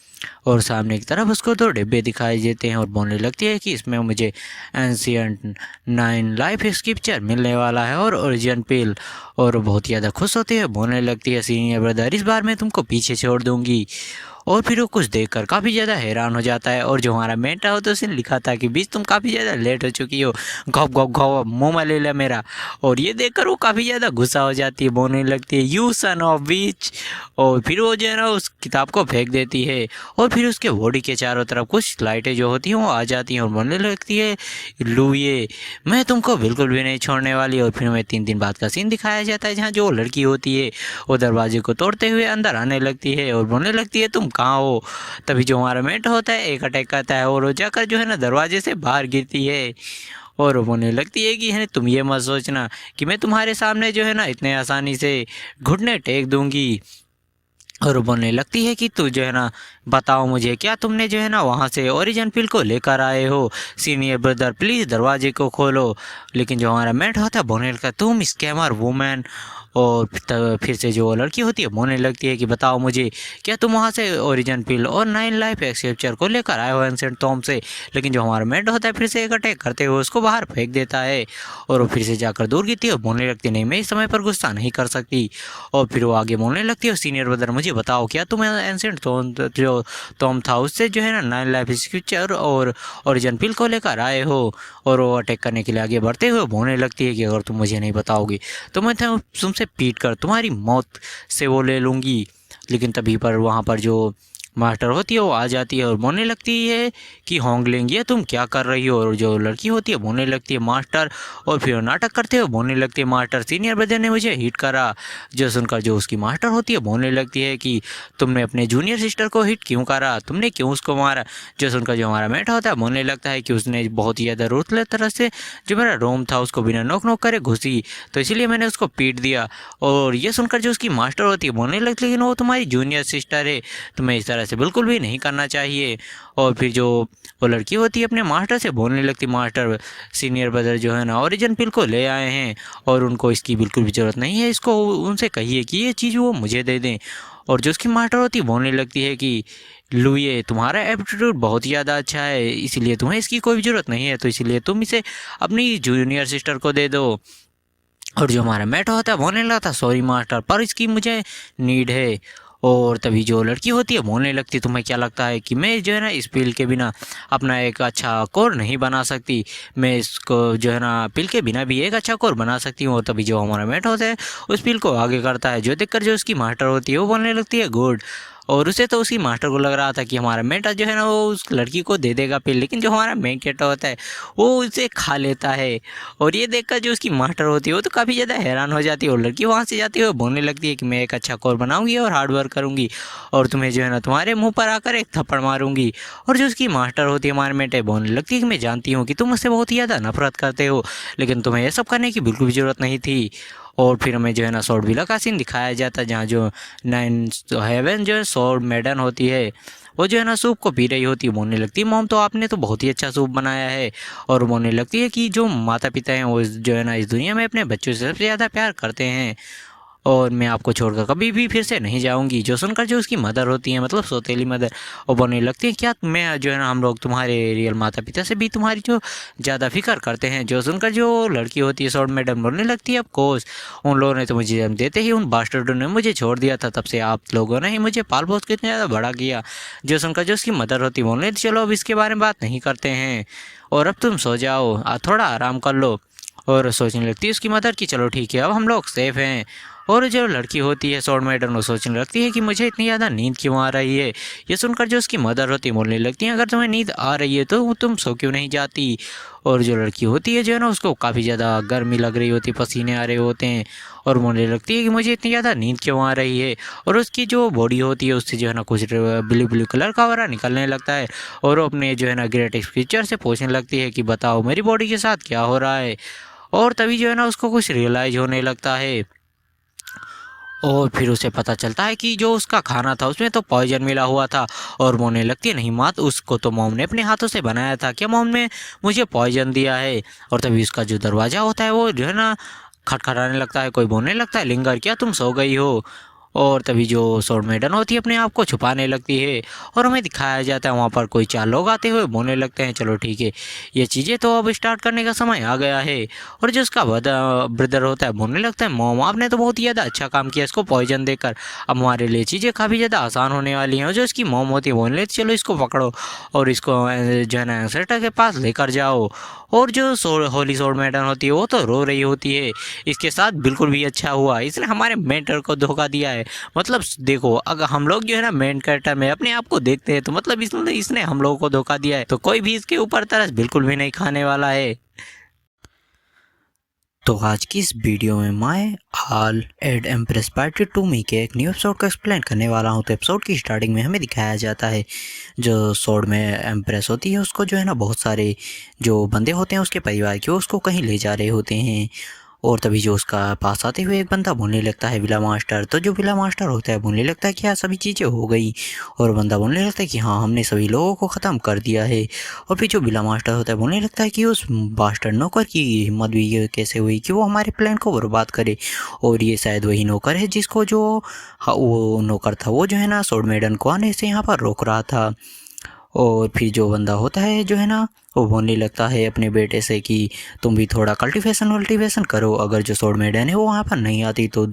और सामने की तरफ उसको 2 डिब्बे दिखाई देते हैं और बोलने लगती है कि इसमें मुझे एंशियंट 9 लाइफ स्क्रिप्चर मिलने वाला है और ओरिजिन पिल। और बहुत ज़्यादा खुश होती है, बोलने लगती है सीनियर ब्रदर इस बार मैं तुमको पीछे छोड़ दूंगी। और फिर वो कुछ देखकर काफ़ी ज़्यादा हैरान हो जाता है। और जो हमारा मेंटा होता है उसने लिखा था कि बीच तुम काफ़ी ज़्यादा लेट हो चुकी हो, घप घप घप मुँह में ले लिया मेरा। और ये देखकर वो काफ़ी ज़्यादा गुस्सा हो जाती है, बोलने लगती है यू सन ऑफ बीच। और फिर वो जो है ना उस किताब को फेंक देती है। और फिर उसके बॉडी के चारों तरफ कुछ लाइटें जो होती हैं वो आ जाती हैं और बोलने लगती है लुए मैं तुमको बिल्कुल भी नहीं छोड़ने वाली। और फिर हमें 3 दिन बाद का सीन दिखाया जाता है जहाँ जो लड़की होती है वो दरवाजे को तोड़ते हुए अंदर आने लगती है और बोलने लगती है तुम कहाँ हो। तभी जो हमारा मेंट होता है एक अटैक करता है और वो जाकर जो है ना दरवाजे से बाहर गिरती है। और वो बोलने लगती है कि है तुम ये मत सोचना कि मैं तुम्हारे सामने जो है ना इतने आसानी से घुटने टेक दूंगी। और वो बोलने लगती है कि तू जो है ना बताओ मुझे क्या तुमने जो है ना वहाँ से ओरिजिन पिल को लेकर आए हो, सीनियर ब्रदर प्लीज़ दरवाजे को खोलो। लेकिन जो हमारा मेट होता है बोलने लगता है तुम स्कैमर वुमेन। और फिर से जो लड़की होती है बोलने लगती है कि बताओ मुझे क्या तुम वहाँ से ओरिजिन पिल और 9 लाइफ एक्सचेंजर को लेकर आए हो एंसेंट टॉम से। लेकिन जो हमारा मेट होता है फिर से एक अटैक करते हुए उसको बाहर फेंक देता है। और वो फिर से जाकर दूर गिरती है और बोलने लगती है नहीं मैं इस समय पर गुस्सा नहीं कर सकती। और फिर वो आगे बोलने लगती है सीनियर ब्रदर मुझे बताओ क्या तुम एंसेंट जो टॉम था उससे जो है ना 9 लाइफ एक्सचेंजर और ओरिजिन पिल को लेकर आए हो। और वो अटैक करने के लिए आगे बढ़ते हुए बोलने लगती है कि अगर तुम मुझे नहीं बताओगी तो मैं तुमसे पीट कर तुम्हारी मौत से वो ले लूँगी। लेकिन तभी पर वहाँ पर जो मास्टर होती है वो आ जाती है और बोलने लगती है कि होंगलिंग ये तुम क्या कर रही हो। और जो लड़की होती है बोलने लगती है मास्टर। और फिर नाटक करते हुए बोलने लगती है मास्टर सीनियर ब्रदर ने मुझे हिट करा। जो सुनकर जो उसकी मास्टर होती है बोलने लगती है कि तुमने अपने जूनियर सिस्टर को हिट क्यों करा, तुमने क्यों उसको मारा। जो सुनकर जो हमारा मेट होता है बोलने लगता है कि उसने बहुत ही ज़्यादा रूथलेस तरह से जो मेरा रोम था उसको बिना नोक नोक करे घुसी तो इसीलिए मैंने उसको पीट दिया। और ये सुनकर जो उसकी मास्टर होती है बोलने लगती है लेकिन वो तुम्हारी जूनियर सिस्टर है, तुम्हें इस तरह से बिल्कुल भी नहीं करना चाहिए। और फिर जो वो लड़की होती है अपने मास्टर से बोलने लगती मास्टर सीनियर ब्रदर जो है ना ओरिजिन पिल को ले आए हैं और उनको इसकी बिल्कुल भी ज़रूरत नहीं है, इसको उनसे कहिए कि ये चीज़ वो मुझे दे दें। और जो उसकी मास्टर होती है बोलने लगती है कि लुए तुम्हारा एप्टीट्यूड बहुत ज़्यादा अच्छा है इसीलिए तुम्हें इसकी कोई भी ज़रूरत नहीं है, तो इसीलिए तुम इसे अपनी जूनियर सिस्टर को दे दो। और जो हमारा मेट होता है बोलने लगा था सॉरी मास्टर पर इसकी मुझे नीड है। और तभी जो लड़की होती है बोलने लगती है तुम्हें क्या लगता है कि मैं जो है ना इस पिल के बिना अपना एक अच्छा कोर नहीं बना सकती, मैं इसको जो है ना पिल के बिना भी एक अच्छा कोर बना सकती हूँ। और तभी जो हमारा मेट होता है उस पिल को आगे करता है जो देखकर जो उसकी मास्टर होती है वो बोलने लगती है गुड। और उसे तो उसकी मास्टर को लग रहा था कि हमारा मेटा जो है ना वो उस लड़की को दे देगा पिल, लेकिन जो हमारा मेन कैरेक्टर होता है वो उसे खा लेता है। और ये देखकर जो उसकी मास्टर होती है वो तो काफ़ी ज़्यादा हैरान हो जाती है। और लड़की वहाँ से जाती है और बोलने लगती है कि मैं एक अच्छा कोर बनाऊंगी और हार्ड वर्क करूँगी और तुम्हें जो है ना तुम्हारे मुँह पर आकर एक थप्पड़ मारूंगी। और जो उसकी मास्टर होती है हमारे मेटे बोलने लगती है कि मैं जानती हूँ कि तुम मुझसे बहुत ही ज़्यादा नफरत करते हो लेकिन तुम्हें ये सब करने की बिल्कुल भी ज़रूरत नहीं थी। और फिर हमें जो है ना सॉर्ड विला का सीन दिखाया जाता है जहाँ जो 9 हेवन जो है सॉर्ड मैडन होती है वो जो है ना सूप को पी रही होती है। बोलने लगती है मॉम तो आपने तो बहुत ही अच्छा सूप बनाया है। और बोलने लगती है कि जो माता पिता हैं वो जो है ना इस दुनिया में अपने बच्चों से सबसे ज़्यादा प्यार करते हैं और मैं आपको छोड़कर कभी भी फिर से नहीं जाऊंगी। जो सुनकर जो उसकी मदर होती है मतलब सौतेली मदर वो बोलने लगती है क्या मैं जो है ना हम लोग तुम्हारे रियल माता पिता से भी तुम्हारी जो ज़्यादा फिक्र करते हैं। जो सुनकर जो लड़की होती है सॉर्ड मैडम बोलने लगती है ऑफ कोर्स उन लोगों ने तो मुझे जन्म देते ही उन बास्टर्डों ने मुझे छोड़ दिया था, तब से आप लोगों ने ही मुझे पाल पोस के इतना ज़्यादा बड़ा किया। जो सुनकर जो उसकी मदर होती है बोलने चलो अब इसके बारे में बात नहीं करते हैं और अब तुम सो जाओ थोड़ा आराम कर लो। और सोचने लगती है उसकी मदर कि चलो ठीक है अब हम लोग सेफ हैं। और जो लड़की होती है सॉर्ड मैडम वो सोचने लगती है कि मुझे इतनी ज़्यादा नींद क्यों आ रही है। ये सुनकर जो उसकी मदर होती है बोलने लगती है अगर तुम्हें नींद आ रही है तो तुम सो क्यों नहीं जाती। और जो लड़की होती है जो है ना उसको काफ़ी ज़्यादा गर्मी लग रही होती है, पसीने आ रहे होते हैं और बोलने लगती है कि मुझे इतनी ज़्यादा नींद क्यों आ रही है। और उसकी जो बॉडी होती है उससे जो है ना कुछ ब्लू ब्लू कलर का वरा निकलने लगता है और वो अपने जो है ना ग्रेट एक्सपीचर से पूछने लगती है कि बताओ मेरी बॉडी के साथ क्या हो रहा है। और तभी जो है ना उसको कुछ रियलाइज होने लगता है और फिर उसे पता चलता है कि जो उसका खाना था उसमें तो पॉइजन मिला हुआ था। और बोलने लगती है नहीं मात उसको तो मॉम ने अपने हाथों से बनाया था, क्या मॉम ने मुझे पॉइजन दिया है। और तभी उसका जो दरवाज़ा होता है वो जो है ना खटखटाने लगता है, कोई बोलने लगता है लिंगर क्या तुम सो गई हो। और तभी जो स्वॉर्ड मेडन होती है अपने आप को छुपाने लगती है और हमें दिखाया जाता है वहाँ पर कोई 4 लोग आते हुए बोलने लगते हैं चलो ठीक है, ये चीज़ें तो अब स्टार्ट करने का समय आ गया है। और जो उसका ब्रदर होता है बोलने लगता है मॉम आपने तो बहुत ही ज़्यादा अच्छा काम किया इसको पॉइजन देकर, अब हमारे लिए चीज़ें काफ़ी ज़्यादा आसान होने वाली हैं। और जो इसकी मॉम होती है बोलने लगती चलो इसको पकड़ो और इसको जो है ना एंसेस्टर के पास लेकर जाओ। और जो होली स्वॉर्ड मेडन होती है वो तो रो रही होती है, इसके साथ बिल्कुल भी अच्छा हुआ, इसने हमारे मेंटर को धोखा दिया है। मतलब देखो अगर हम लोग जो है ना मेन कैरेक्टर में अपने आप को देखते हैं तो मतलब इसने हम लोगों को धोखा दिया है, तो कोई भी इसके ऊपर तरस बिल्कुल भी नहीं खाने वाला है। तो आज की इस वीडियो में मैं हाल एड एम्प्रेस पार्ट 2 में के एक न्यू एपिसोड को एक्सप्लेन करने वाला हूँ। तो एपिसोड की स्टार्टिंग में हमें दिखाया जाता है जो स्वॉर्ड में एम्प्रेस होती है उसको जो है ना बहुत सारे जो बंदे होते हैं उसके परिवार के उसको कहीं ले जा रहे होते हैं। और तभी जो उसका पास आते हुए एक बंदा बोलने लगता है विला मास्टर, तो जो विला मास्टर होता है बोलने लगता है कि हाँ सभी चीज़ें हो गई। और बंदा बोलने लगता है कि हाँ हमने सभी लोगों को ख़त्म कर दिया है। और फिर जो विला मास्टर होता है बोलने लगता है कि उस बास्टर नौकर की हिम्मत भी ये कैसे हुई कि वो हमारे प्लान को बर्बाद करे, और ये शायद वही नौकर है जिसको जो हाँ वो नौकर था वो जो है ना स्वॉर्ड मेडन को आने से यहाँ पर रोक रहा था। और फिर जो बंदा होता है जो है ना वो बोलने लगता है अपने बेटे से कि तुम भी थोड़ा कल्टीवेशन करो, अगर जो स्वॉर्ड मेडन है वो वहाँ पर नहीं आती तो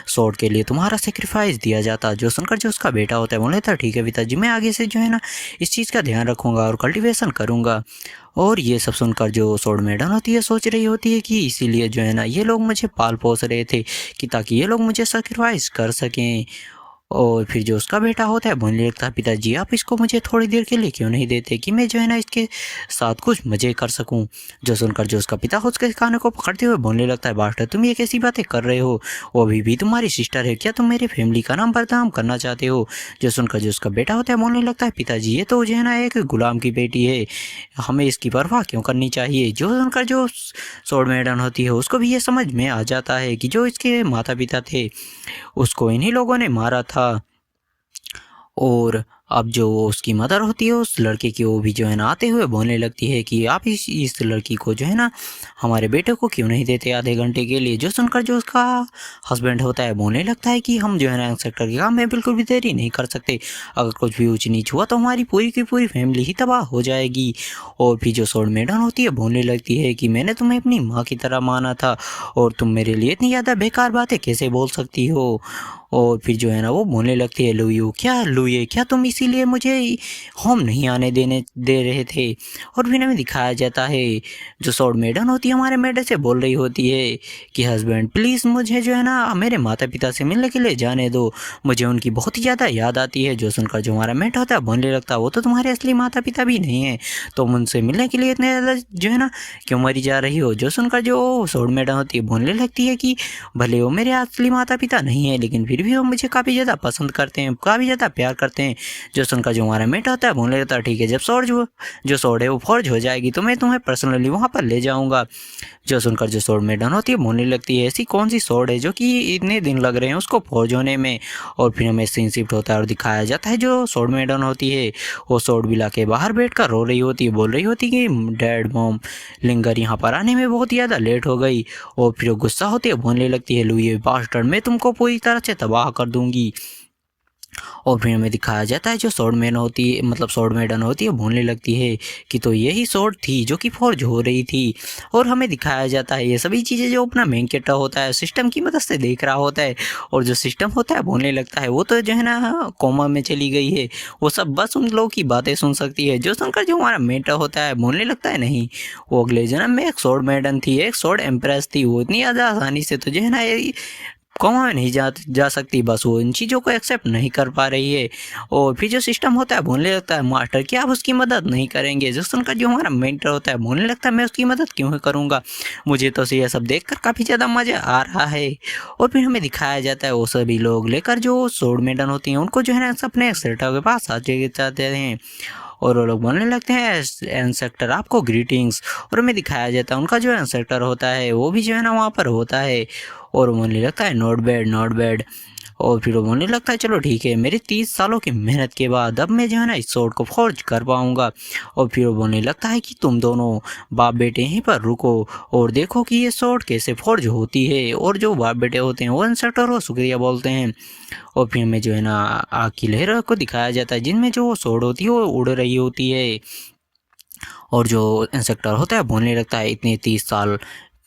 स्वॉर्ड के लिए तुम्हारा सेक्रीफाइस दिया जाता। जो सुनकर जो उसका बेटा होता है बोले था ठीक है पिताजी मैं आगे से जो है ना इस चीज़ का ध्यान रखूँगा और कल्टीवेशन करूँगा। और ये सब सुनकर जो स्वॉर्ड मेडन होती है सोच रही होती है कि इसीलिए जो है ना ये लोग मुझे पाल पोस रहे थे कि ताकि ये लोग मुझे सेक्रीफाइस कर सकें। और फिर जो उसका बेटा होता है बोलने लगता है पिताजी आप इसको मुझे थोड़ी देर के लिए क्यों नहीं देते कि मैं जो है ना इसके साथ कुछ मज़े कर सकूं। जो सुनकर जो उसका पिता उसके कानों को पकड़ते हुए बोलने लगता है बास्टर तुम ये कैसी बातें कर रहे हो, वो अभी भी तुम्हारी सिस्टर है, क्या तुम मेरे फैमिली का नाम बदनाम करना चाहते हो। जो सुनकर जो उसका बेटा होता है बोलने लगता है पिताजी ये तो जो है ना एक गुलाम की बेटी है, हमें इसकी परवाह क्यों करनी चाहिए। जो सुनकर जो स्वॉर्ड मेडन होती है उसको भी ये समझ में आ जाता है कि जो इसके माता पिता थे उसको इन्हीं लोगों ने मारा था। और अब जो उसकी मदर होती है उस लड़के की वो भी जो है ना आते हुए बोलने लगती है कि आप इस लड़की को जो है ना हमारे बेटे को क्यों नहीं देते आधे घंटे के लिए। जो सुनकर जो उसका हस्बैंड होता है बोलने लगता है कि हम जो है ना इंस्पेक्टर के काम में बिल्कुल भी देरी नहीं कर सकते, अगर कुछ भी ऊँच नीच हुआ तो हमारी पूरी की पूरी फैमिली ही तबाह हो जाएगी। और फिर जो स्वॉर्ड मेडन होती है बोलने लगती है कि मैंने तुम्हें अपनी माँ की तरह माना था और तुम मेरे लिए इतनी ज़्यादा बेकार बातें कैसे बोल सकती हो। और फिर जो है ना वो बोलने लगती है लुये क्या तुम इसीलिए मुझे होम नहीं आने दे रहे थे। और फिर हमें दिखाया जाता है जो स्वॉर्ड मेडन होती है हमारे मेडन से बोल रही होती है कि हस्बैंड प्लीज़ मुझे जो है ना मेरे माता पिता से मिलने के लिए जाने दो, मुझे उनकी बहुत ही ज़्यादा याद आती है। जो सुनकर जो हमारा मेट होता है बोलने लगता है वो तो तुम्हारे असली माता पिता भी नहीं है, तुम उनसे मिलने के लिए इतने ज़्यादा जो है ना क्यों मरी जा रही हो। जो सुनकर जो स्वॉर्ड मेडन होती है बोलने लगती है कि भले वो मेरे असली माता पिता नहीं है लेकिन फिर भी वो मुझे काफ़ी ज़्यादा पसंद करते हैं, काफ़ी ज़्यादा प्यार करते हैं। जो सुनकर जो हमारा मेट होता है बोलने लगता है ठीक है जब जो स्वॉर्ड है वो फॉर्ज हो जाएगी तो मैं तुम्हें पर्सनली वहाँ पर ले जाऊँगा। जो सुनकर जो स्वॉर्ड मेडन होती है बोलने लगती है ऐसी कौन सी स्वॉर्ड है जो कि इतने दिन लग रहे हैं उसको फॉर्ज होने में। और फिर हमें सीन शिफ्ट होता है और दिखाया जाता है जो स्वॉर्ड मेडन होती है वो स्वॉर्ड विला के बाहर बैठकर रो रही होती है, बोल रही होती कि डैड मॉम लिंगर यहाँ पर आने में बहुत ज़्यादा लेट हो गई। और फिर वो गुस्सा होती है बोलने लगती है लुई बास्टर्ड मैं तुमको पूरी तरह से तबाह कर दूंगी। और फिर हमें दिखाया जाता है जो स्वॉर्ड मेडन होती है बोलने लगती है कि तो यही स्वॉर्ड थी जो कि फॉर्ज हो रही थी। और हमें दिखाया जाता है ये सभी चीज़ें जो अपना मेन कैरेक्टर होता है सिस्टम की मदद से देख रहा होता है। और जो सिस्टम होता है बोलने लगता है वो तो जो है ना कोमा में चली गई है, वो सब बस उन लोगों की बातें सुन सकती है। जो सुनकर जो हमारा मेंटर होता है बोलने लगता है नहीं वो अगले जन्म में एक स्वॉर्ड मेडन थी, एक स्वॉर्ड एम्प्रेस थी, वो इतनी ज़्यादा आसानी से तो जो है ना कॉमा में नहीं जा सकती, बस वो इन चीज़ों को एक्सेप्ट नहीं कर पा रही है। और फिर जो सिस्टम होता है बोलने लगता है मास्टर क्या आप उसकी मदद नहीं करेंगे। जो सुनकर जो हमारा मेंटर होता है बोलने लगता है मैं उसकी मदद क्यों करूँगा, मुझे तो ये सब देखकर काफ़ी ज़्यादा मज़ा आ रहा है। और फिर हमें दिखाया जाता है वो सभी लोग लेकर जो स्वॉर्ड मेडन होती हैं उनको जो है ना अपने सेक्टर के पास आ जाते हैं। और वो लोग बोलने लगते हैं इंसेक्टर आपको ग्रीटिंग्स। और हमें दिखाया जाता है उनका जो इंसेक्टर होता है वो भी जो है ना वहाँ पर होता है और बोलने लगता है नॉट बैड। और फिर वो बोलने लगता है चलो ठीक है, मेरे 30 सालों की मेहनत के बाद अब मैं जो है ना इस स्वॉर्ड को फोर्ज कर पाऊँगा। और फिर वो बोलने लगता है कि तुम दोनों बाप बेटे यहीं पर रुको और देखो कि ये स्वॉर्ड कैसे फोर्ज होती है। और जो बाप बेटे होते हैं वो इंस्ट्रक्टर को शुक्रिया बोलते हैं। और फिर हमें जो है ना आग की लहरों को दिखाया जाता है जिनमें जो स्वॉर्ड होती है वो उड़ रही होती है। और जो इंस्ट्रक्टर होता है बोलने लगता है इतने 30 साल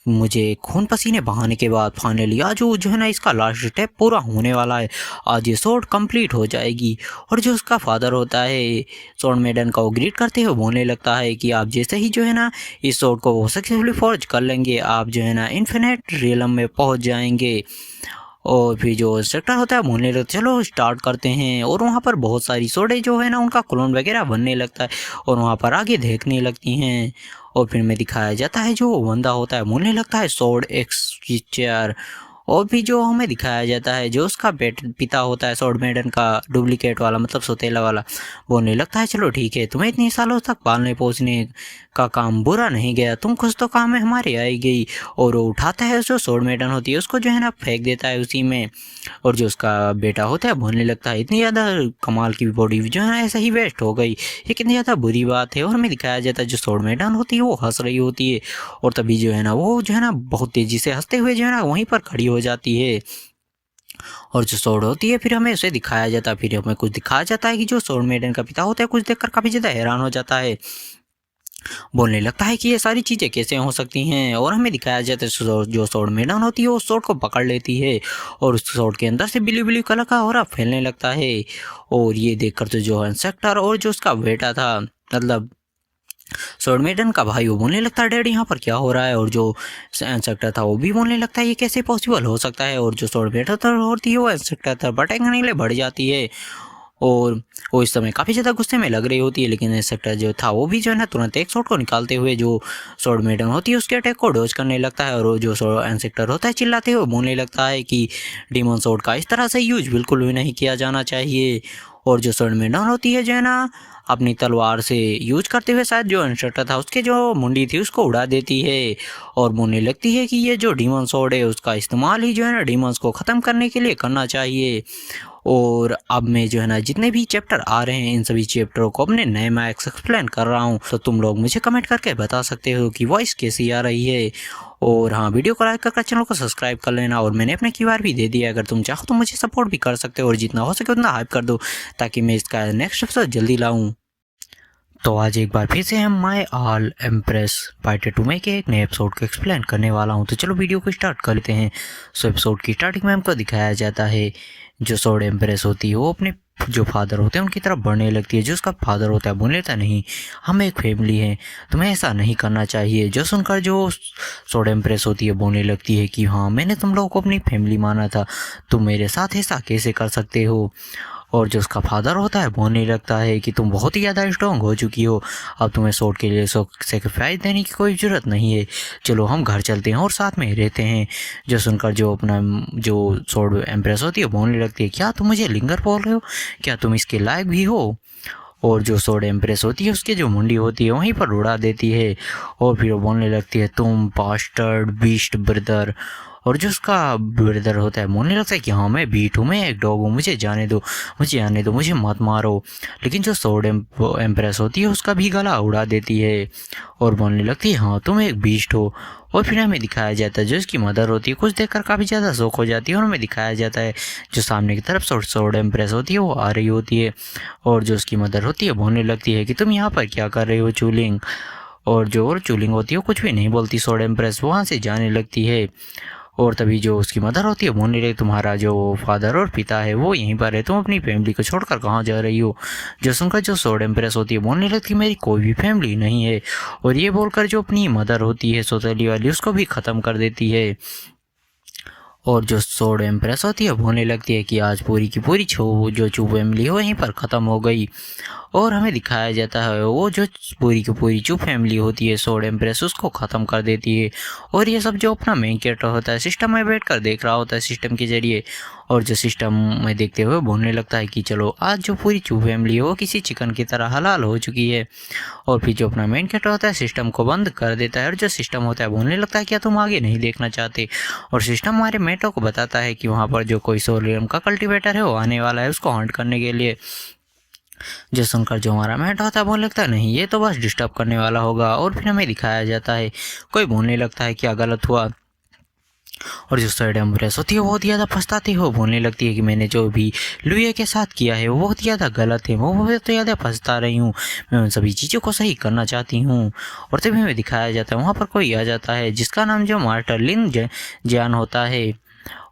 मुझे खून पसीने बहाने के बाद फाइनली आज जो है ना इसका लास्ट स्टेप पूरा होने वाला है, आज ये स्वॉर्ड कंप्लीट हो जाएगी। और जो उसका फादर होता है स्वॉर्ड मेडन का वो ग्रीट करते हुए बोलने लगता है कि आप जैसे ही जो है ना इस स्वॉर्ड को सक्सेसफुली फॉर्ज कर लेंगे आप जो है ना इन्फिनिट रियलम में पहुंच जाएंगे। और फिर जो इंस्ट्रक्टर होता है बोलने लगता है चलो स्टार्ट करते हैं। और वहाँ पर बहुत सारी सोडे जो है ना उनका क्लोन वगैरह बनने लगता है और वहाँ पर आगे देखने लगती हैं। और फिर में दिखाया जाता है जो बंदा होता है बोलने लगता है स्वॉर्ड एक्स की चेयर। और भी जो हमें दिखाया जाता है जो उसका पिता होता है स्वॉर्ड मेडन का डुप्लीकेट वाला मतलब सौतेला वाला बोलने लगता है चलो ठीक है, तुम्हें इतने सालों तक पालने पोसने का काम बुरा नहीं गया, तुम कुछ तो काम में हमारे आई गई। और वो उठाता है जो स्वॉर्ड मेडन होती है उसको जो है ना फेंक देता है उसी में। और जो उसका बेटा होता है बोलने लगता है इतनी ज़्यादा कमाल की बॉडी जो है ना ऐसा ही वेस्ट हो गई, ये कितनी ज़्यादा बुरी बात है। और हमें दिखाया जाता है जो स्वॉर्ड मेडन होती है वो हंस रही होती है और तभी जो है ना वो जो है ना बहुत तेज़ी से हंसते हुए जो है ना वहीं पर खड़ी हो जाती है। और जो स्वॉर्ड होती है फिर हमें उसे दिखाया जाता है, फिर हमें कुछ दिखाया जाता है कि जो स्वॉर्ड मेडन का पिता होता है कुछ देखकर काफ़ी ज़्यादा हैरान हो जाता है, बोलने लगता है कि ये सारी चीज़ें कैसे हो सकती हैं। और हमें दिखाया जाता है जो स्वॉर्ड मेडन होती है वो स्वॉर्ड को पकड़ लेती है और उस स्वॉर्ड के अंदर से ब्लू ब्लू कलर का ऑरा फैलने लगता है। और ये देखकर तो जो इंस्ट्रक्टर और जो उसका बेटा था मतलब स्वॉर्ड मेडन का भाई वो बोलने लगता है डैडी यहाँ पर क्या हो रहा है। और जो इंस्ट्रक्टर था वो भी बोलने लगता है ये कैसे पॉसिबल हो सकता है। और जो स्वॉर्ड मेडन होती है वो इंस्ट्रक्टर था भटकने के लिए बढ़ जाती है और वो इस समय काफ़ी ज़्यादा गुस्से में लग रही होती है। लेकिन इंस्ट्रक्टर जो था वो भी जो है ना तुरंत एक शॉट को निकालते हुए जो स्वॉर्ड मेडन होती है उसके अटैक को डॉज करने लगता है। और वो जो इंस्ट्रक्टर होता है चिल्लाते हुए बोलने लगता है कि डीमन स्वॉर्ड का इस तरह से यूज बिल्कुल भी नहीं किया जाना चाहिए। और जो स्वॉर्ड मेडन होती है जो है ना अपनी तलवार से यूज करते हुए शायद जो इंस्ट्रक्टर था उसके जो मुंडी थी उसको उड़ा देती है और बोलने लगती है कि ये जो डीमन स्वॉर्ड है उसका इस्तेमाल ही जो है ना डीमंस को ख़त्म करने के लिए करना चाहिए। और अब मैं जो है ना जितने भी चैप्टर आ रहे हैं इन सभी चैप्टरों को अपने नए मैक्स एक्सप्लेन कर रहा हूँ, तो तुम लोग मुझे कमेंट करके बता सकते हो कि वॉइस कैसी आ रही है। और हाँ, वीडियो को लाइक करके चैनल को सब्सक्राइब कर लेना और मैंने अपने क्यूआर भी दे दिया, अगर तुम चाहो तो मुझे सपोर्ट भी कर सकते हो और जितना हो सके उतना हाइप कर दो ताकि मैं इसका नेक्स्ट एपिसोड जल्दी लाऊँ। तो आज एक बार फिर से हम माई ऑल एम्प्रेस पार्ट 2 में के एक नए एपिसोड को एक्सप्लेन करने वाला हूँ। तो चलो वीडियो को स्टार्ट कर लेते हैं। सो एपिसोड की स्टार्टिंग में हमको दिखाया जाता है जो स्वॉर्ड एम्प्रेस होती है वो अपने जो फादर होते हैं उनकी तरफ बढ़ने लगती है। जो उसका फादर होता है बोलने लगता नहीं, हम एक फैमिली हैं, तुम्हें ऐसा नहीं करना चाहिए। जो सुनकर जो स्वॉर्ड एम्प्रेस होती है बोलने लगती है कि हाँ मैंने तुम लोगों को अपनी फैमिली माना था, तुम मेरे साथ ऐसा कैसे कर सकते हो। और जो उसका फादर होता है बोलने लगता है कि तुम बहुत ही ज़्यादा स्ट्रॉन्ग हो चुकी हो, अब तुम्हें स्वॉर्ड के लिए सेक्रीफाइस देने की कोई ज़रूरत नहीं है, चलो हम घर चलते हैं और साथ में रहते हैं। जो सुनकर जो अपना जो स्वॉर्ड एम्प्रेस होती है बोलने लगती है क्या तुम मुझे लिंगर बोल रहे हो, क्या तुम इसके लायक भी हो। और जो स्वॉर्ड एम्प्रेस होती है उसकी जो मुंडी होती है वहीं पर उड़ा देती है और फिर वो बोलने लगती है तुम बास्टर्ड बीस्ट ब्रदर। और जो उसका ब्रदर होता है बोलने लगता है कि हाँ मैं बीट हूँ, मैं एक डॉग हूँ, मुझे जाने दो, मुझे आने दो, मुझे मत मारो। लेकिन जो स्वॉर्ड एम्प्रेस होती है उसका भी गला उड़ा देती है और बोलने लगती है हाँ तुम एक बीस्ट हो। और फिर हमें दिखाया जाता है जो उसकी मदर होती है कुछ देखकर काफ़ी ज़्यादा शौक हो जाती है और हमें दिखाया जाता है जो सामने की तरफ स्वॉर्ड एम्प्रेस होती है वो आ रही होती है। और जो उसकी मदर होती है बोलने लगती है कि तुम यहाँ पर क्या कर रहे हो चूलिंग। और जो चूलिंग होती है वो कुछ भी नहीं बोलती, स्वॉर्ड एम्प्रेस वहाँ से जाने लगती है। और तभी जो उसकी मदर होती है बोलने लगी तुम्हारा जो फादर और पिता है वो यहीं पर है, तुम अपनी फैमिली को छोड़कर कहाँ जा रही हो। जो सुनकर जो स्वॉर्ड एम्प्रेस होती है बोलने लगती मेरी कोई भी फैमिली नहीं है। और ये बोलकर जो अपनी मदर होती है सौतेली वाली उसको भी ख़त्म कर देती है। और जो स्वॉर्ड एम्प्रेस होती है बोलने लगती है कि आज पूरी की पूरी जो चू फैमिली है वहीं पर ख़त्म हो गई। और हमें दिखाया जाता है वो जो पूरी की पूरी चू फैमिली होती है स्वॉर्ड एम्प्रेस उसको ख़त्म कर देती है। और ये सब जो अपना मेन कैरेक्टर होता है सिस्टम में बैठ कर देख रहा होता है सिस्टम के जरिए। और जो सिस्टम में देखते हुए बोलने लगता है कि चलो आज जो पूरी चू फैमिली है वो किसी चिकन की तरह हलाल हो चुकी है। और फिर जो अपना मेन कैरेक्टर होता है सिस्टम को बंद कर देता है और जो सिस्टम होता है बोलने लगता है क्या तुम आगे नहीं देखना चाहते। और सिस्टम हमारे मेटो को बताता है कि वहाँ पर जो कोई सोलियम का कल्टीवेटर है वो आने वाला है उसको हंट करने के लिए। जो सुनकर जो हमारा मेट होता है बोलने लगता है नहीं ये तो बस डिस्टर्ब करने वाला होगा। और फिर हमें दिखाया जाता है कोई बोलने लगता है क्या गलत हुआ। और जो साइड एम्प्रेस होती है वो बहुत ज़्यादा पछताती है, बोलने लगती है कि मैंने जो भी लुए के साथ किया है वो बहुत ज़्यादा गलत है, वो बहुत ज़्यादा पछता रही हूँ, मैं उन सभी चीज़ों को सही करना चाहती हूँ। और तभी हमें दिखाया जाता है वहाँ पर कोई आ जाता है जिसका नाम जो मास्टर लिन जैन होता है।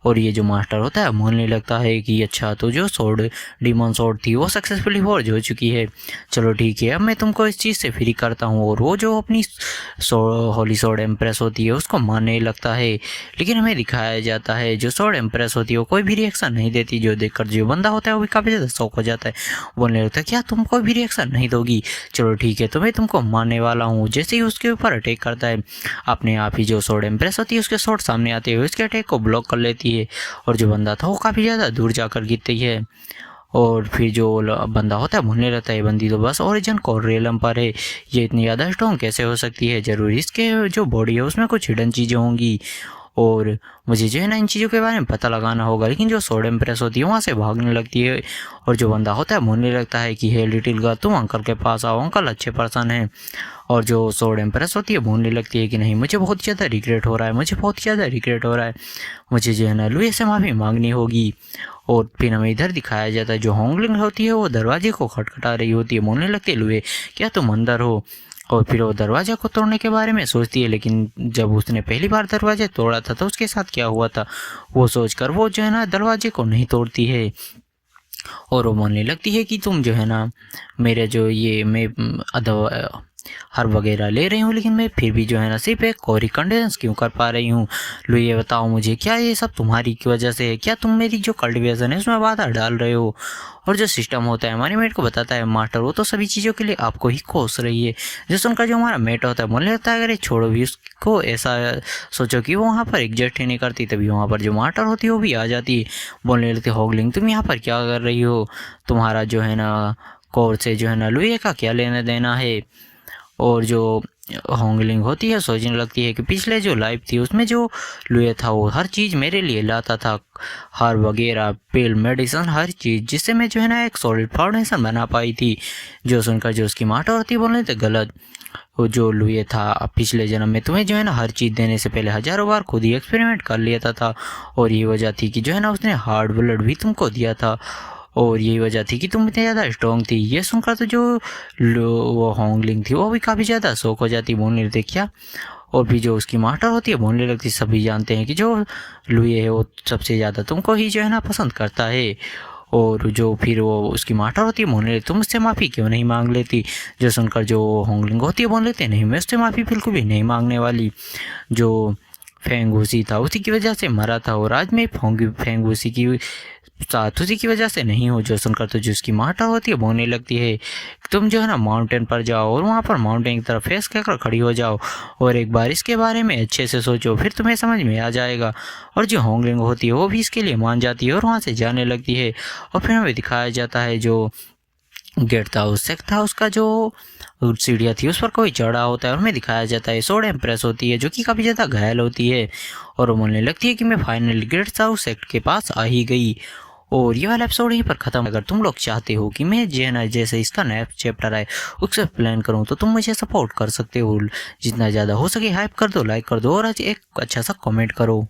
और ये जो मास्टर होता है बोलने लगता है कि अच्छा तो जो सोर्ड डीमन सोर्ड थी वो सक्सेसफुली फॉर्ज हो चुकी है, चलो ठीक है अब मैं तुमको इस चीज़ से फ्री करता हूँ। और वो जो अपनी होली सोर्ड एम्प्रेस होती है उसको मारने लगता है। लेकिन हमें दिखाया जाता है जो सोर्ड एम्प्रेस होती है वो कोई भी रिएक्शन नहीं देती, जो देखकर जो बंदा होता है वो भी काफ़ी ज़्यादा शौक हो जाता है, बोलने लगता है क्या तुम कोई भी रिएक्शन नहीं दोगी, चलो ठीक है तो मैं तुमको मारने वाला हूँ। जैसे ही उसके ऊपर अटैक करता है अपने आप ही जो सोर्ड एम्प्रेस होती है उसके शॉट सामने आते हुए उसके अटैक को ब्लॉक कर लेती है और जो बंदा था वो काफ़ी ज़्यादा दूर जाकर गिरती है। और फिर जो बंदा होता है बोलने लगता है बंदी तो बस ओरिजिन कोरियलम पर है, ये इतनी ज़्यादा स्ट्रॉन्ग कैसे हो सकती है, ज़रूर इसके जो बॉडी है उसमें कुछ हिडन चीज़ें होंगी और मुझे जो है ना इन चीज़ों के बारे में पता लगाना होगा। लेकिन जो सोड एम्प्रेस होती है वहाँ से भागने लगती है और जो बंदा होता है बोलने लगता है कि हे लिटिल गर्ल तुम अंकल के पास आओ, अंकल अच्छे पर्सन हैं। और जो सोड एम्प्रेस होती है बोलने लगती है कि नहीं मुझे बहुत ज़्यादा रिग्रेट हो रहा है, मुझे बहुत ज़्यादा रिग्रेट हो रहा है, मुझे जो है ना लुई से माफ़ी मांगनी होगी। और फिर हमें इधर दिखाया जाता है जो होंगलिंग होती है वो दरवाजे को खटखटा रही होती है, बोलने लगती है लुई क्या तुम अंदर हो। और फिर वो दरवाज़ा को तोड़ने के बारे में सोचती है, लेकिन जब उसने पहली बार दरवाज़ा तोड़ा था तो उसके साथ क्या हुआ था वो सोचकर वो जो है ना दरवाजे को नहीं तोड़ती है। और वो बोलने लगती है कि तुम जो है ना मेरे जो ये मैं हर वगैरह ले रही हूँ लेकिन मैं फिर भी जो है ना सिर्फ एक कोरी कंडेंस क्यों कर पा रही हूँ। लो ये बताओ मुझे क्या ये सब तुम्हारी की वजह से है, क्या तुम मेरी जो कल्टिवेशन है उसमें बाधा डाल रहे हो। और जो सिस्टम होता है हमारे मेट को बताता है मास्टर वो तो सभी चीज़ों के लिए आपको ही कोस रही है। जो सुनकर जो हमारा मेट होता है बोलने लगता है अगर ये छोड़ो भी उसको, ऐसा सोचो कि वो वहाँ पर एग्जिस्ट ही नहीं करती। तभी वहाँ पर जो मास्टर होती है वो भी आ जाती है, बोलने लगती है होगलिंग तुम यहाँ पर क्या कर रही हो, तुम्हारा जो है ना कोर से जो है ना लुई का क्या लेना देना है। और जो होंगलिंग होती है सोचने लगती है कि पिछले जो लाइफ थी उसमें जो लुए था वो हर चीज़ मेरे लिए लाता था, हर वगैरह पिल मेडिसिन हर चीज़, जिससे मैं जो है ना एक सॉलिड फाउंडेशन बना पाई थी। जो सुनकर जो उसकी माता होती है बोलने तो गलत, वो जो लुए था पिछले जन्म में तुम्हें जो है ना हर चीज़ देने से पहले हज़ारों बार खुद ही एक्सपेरिमेंट कर लिया था और ये वजह थी कि जो है ना उसने हार्ड ब्लड भी तुमको दिया था और यही वजह थी कि तुम इतनी ज़्यादा स्ट्रॉन्ग थी। ये सुनकर तो जो वो होंगलिंग थी वो भी काफ़ी ज़्यादा शौक हो जाती, बोलने लगती क्या। और भी जो उसकी मास्टर होती है बोलने लगती सभी जानते हैं कि जो लुई है वो सबसे ज़्यादा तुमको ही जो है ना पसंद करता है। और जो फिर वो उसकी मास्टर होती है बोलने लगती तुम उससे माफ़ी क्यों नहीं मांग लेती। जो सुनकर जो होंगलिंग होती है बोल लेते नहीं मैं उससे माफ़ी बिल्कुल भी नहीं मांगने वाली, जो फेंगूसी था उसी की वजह से मरा था और आज मैं फेंगूसी की साथ उसी की वजह से नहीं हो। जो सुनकर तो जो उसकी माता होती है बोलने लगती है तुम जो है ना माउंटेन पर जाओ और वहाँ पर माउंटेन की तरफ फेस कहकर खड़ी हो जाओ और एक बार इसके बारे में अच्छे से सोचो फिर तुम्हें समझ में आ जाएगा। और जो होंगलिंग होती है वो भी इसके लिए मान जाती है और वहाँ से जाने लगती है। और फिर हमें दिखाया जाता है जो गेट था उस सेक्ट था उसका जो सीढ़ियाँ थी उस पर कोई चढ़ा होता है और हमें दिखाया जाता है सोड एम्प्रेस होती है जो कि काफ़ी ज़्यादा घायल होती है और वो बोलने लगती है कि मैं फाइनली गेट हाउस सेक्ट के पास आ ही गई। और ये वाला एपिसोड यहीं पर ख़त्म। अगर तुम लोग चाहते हो कि मैं जो है ना जैसे इसका नया चैप्टर आए उससे प्लान करूँ तो तुम मुझे सपोर्ट कर सकते हो, जितना ज़्यादा हो सके हाइप कर दो, लाइक कर दो और आज एक अच्छा सा कमेंट करो।